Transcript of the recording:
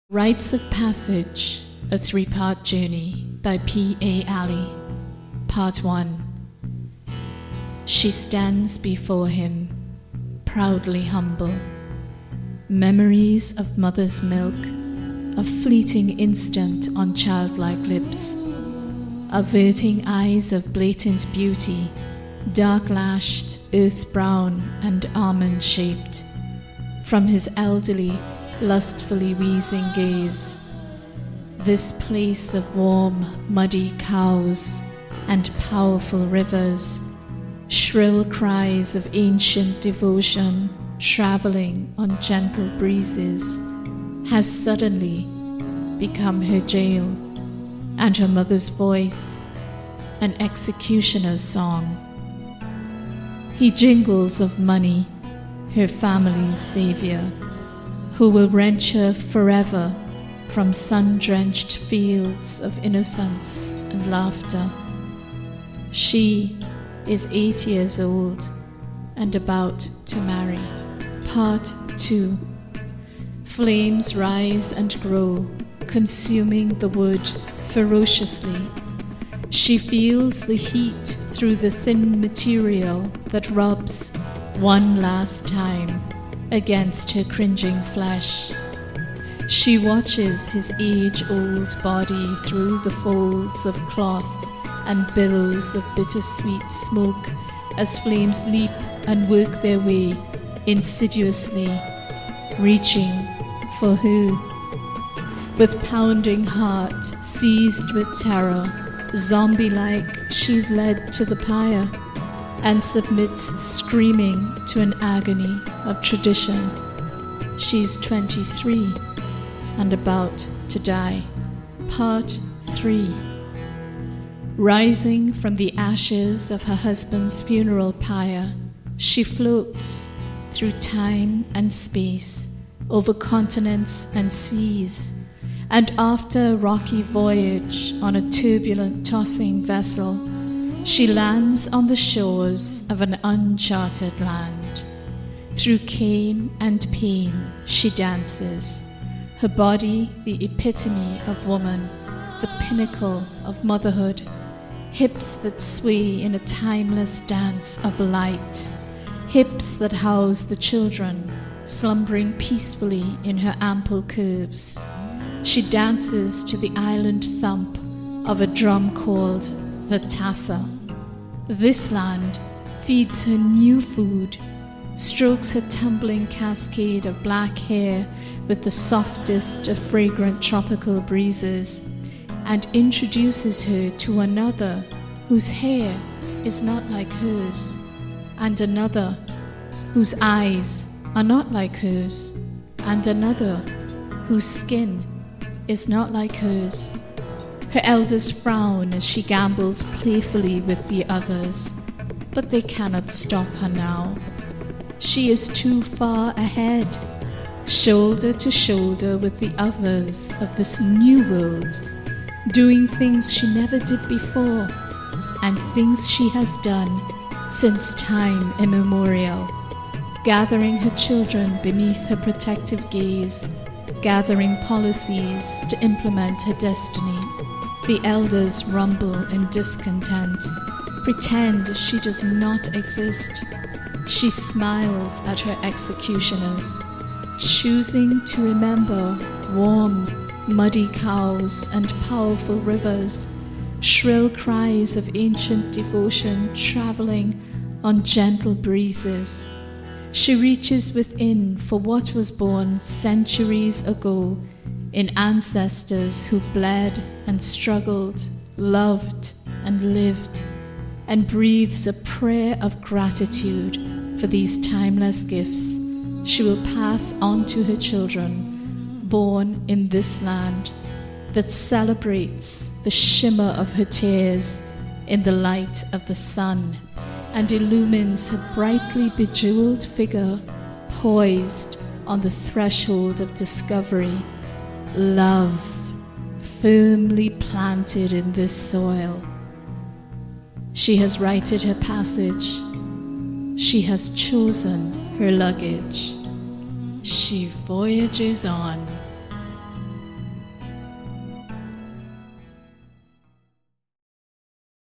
Rites of Passage, a three-part journey by Patti Ali. Part 1. She stands before him, proudly humble. Memories of mother's milk, a fleeting instant on childlike lips. Averting eyes of blatant beauty, dark-lashed, earth-brown and almond-shaped. From his elderly, lustfully wheezing gaze. This place of warm, muddy cows and powerful rivers, shrill cries of ancient devotion traveling on gentle breezes, has suddenly become her jail, and her mother's voice an executioner's song. He jingles of money, her family's savior, who will wrench her forever from sun-drenched fields of innocence and laughter. She is 8 years old and about to marry. Part 2. Flames rise and grow, consuming the wood ferociously. She feels the heat through the thin material that rubs one last time against her cringing flesh. She watches his age-old body through the folds of cloth and billows of bittersweet smoke as flames leap and work their way insidiously, reaching for her. With pounding heart, seized with terror, zombie-like, she's led to the pyre and submits screaming to an agony of tradition. She's 23 and about to die. Part 3. Rising from the ashes of her husband's funeral pyre, she floats through time and space, over continents and seas, and after a rocky voyage on a turbulent, tossing vessel, she lands on the shores of an uncharted land. Through cane and pain she dances, her body the epitome of woman, the pinnacle of motherhood, hips that sway in a timeless dance of light, hips that house the children slumbering peacefully in her ample curves. She dances to the island thump of a drum called the tassa. This land feeds her new food, strokes her tumbling cascade of black hair with the softest of fragrant tropical breezes, and introduces her to another whose hair is not like hers, and another whose eyes are not like hers, and another whose skin is not like hers. Her elders frown as she gambles playfully with the others, but they cannot stop her now. She is too far ahead, shoulder to shoulder with the others of this new world, doing things she never did before, and things she has done since time immemorial, gathering her children beneath her protective gaze, gathering policies to implement her destiny. The elders rumble in discontent, pretend she does not exist. She smiles at her executioners, choosing to remember warm, muddy cows and powerful rivers, shrill cries of ancient devotion traveling on gentle breezes. She reaches within for what was born centuries ago in ancestors who bled and struggled, loved and lived, and breathes a prayer of gratitude for these timeless gifts she will pass on to her children, born in this land that celebrates the shimmer of her tears in the light of the sun and illumines her brightly bejeweled figure poised on the threshold of discovery. Love, firmly planted in this soil. She has righted her passage. She has chosen her luggage. She voyages on.